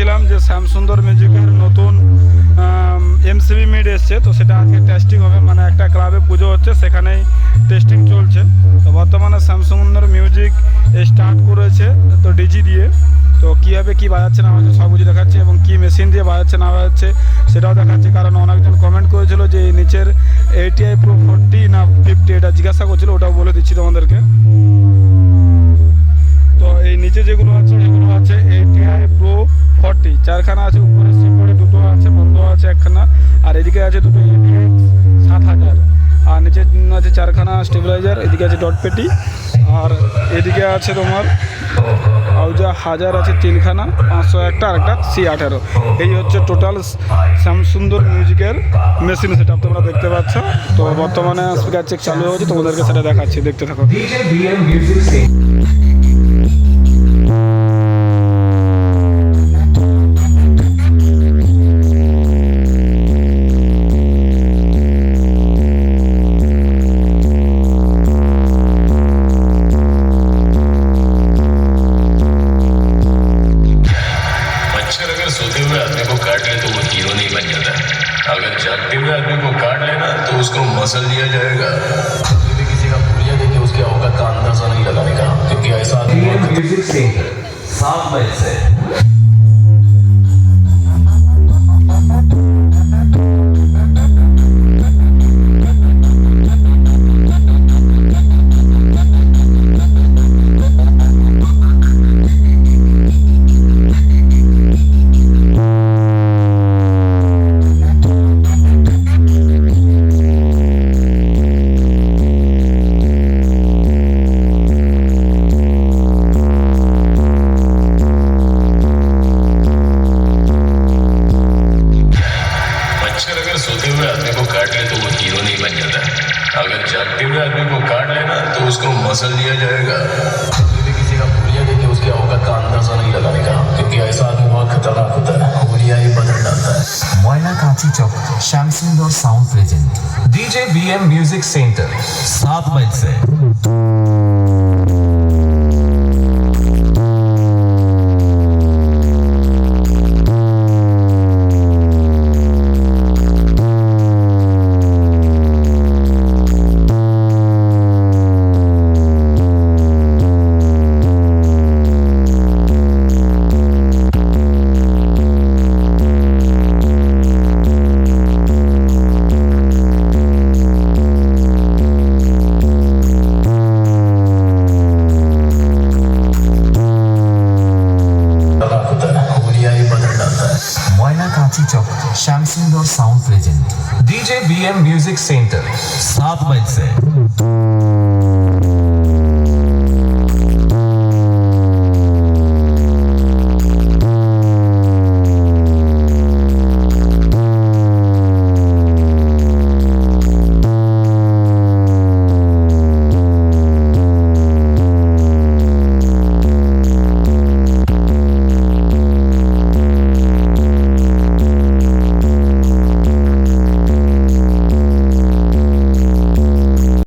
বলেছিলাম যে শ্যামসুন্দর মিউজিকের নতুন এমসিবি মিড এসছে, তো সেটা আজকে টেস্টিং হবে, মানে একটা ক্লাবে পুজো হচ্ছে সেখানেই টেস্টিং চলছে। তো বর্তমানে শ্যামসুন্দর মিউজিক স্টার্ট করেছে তো ডিজি দিয়ে, তো কীভাবে কী বাজাচ্ছে না বাজাচ্ছে সব কিছু দেখাচ্ছে এবং কী মেশিন দিয়ে বাজাচ্ছে না বাজাচ্ছে সেটাও দেখাচ্ছে। কারণ অনেকজন কমেন্ট করেছিল যে এই নিচের ATI Pro 40 না 50 এটা জিজ্ঞাসা করছিল, ওটাও বলে দিচ্ছি তোমাদেরকে। তো এই নিচে যেগুলো আছে এগুলো আছে ATI Pro 40, চারখানা আছে, উপরে সিপোর্টে দুটো আছে, বন্ধ আছে একখানা, আর এদিকে আছে দুটো ATX 7000, আর নিচে আছে চারখানা স্টেবিলাইজার, এদিকে আছে ডট পেটি, আর এদিকে আছে তোমার আউজা 1000 আছে তিনখানা, 500 একটা, আর একটা C18। এই হচ্ছে টোটাল শ্যামসুন্দর মিউজিকের মেশিন সেট আপ তোমরা দেখতে পাচ্ছ। তো বর্তমানে স্পিকার চেক চালু হয়েছে, তোমাদেরকে সেটা দেখাচ্ছি, দেখতে থাকো। सोते हुए आदमी को काट ले तो वो हीरो नहीं बन जाता। अगर जागते हुए आदमी को काट लेना तो उसको मसल दिया जाएगा। कभी भी किसी का पुलिया देके उसके औकात का अंदाजा नहीं लगाने का, क्योंकि ऐसा म्यूजिक सेंटर 7 मई से। सोते हुए आदमी को काट ले तो वो हीरो नहीं बन जाता। अगर जागते हुए आदमी को काट लेना तो उसको मसल दिया जाएगा। कभी भी किसी का पुलिया देके उसके औकात का अंदाजा नहीं लगाने का, क्योंकि ऐसा आदमी बहुत खतरनाक होता है, पुलिया ही बदल डालता है। Moyna Kanchi Chak Shyamsundar sound present DJ BM music centre 7 मई से। Moyna Kanchi Chak Shyamsundar sound present DJ BM music centre 7 मई से।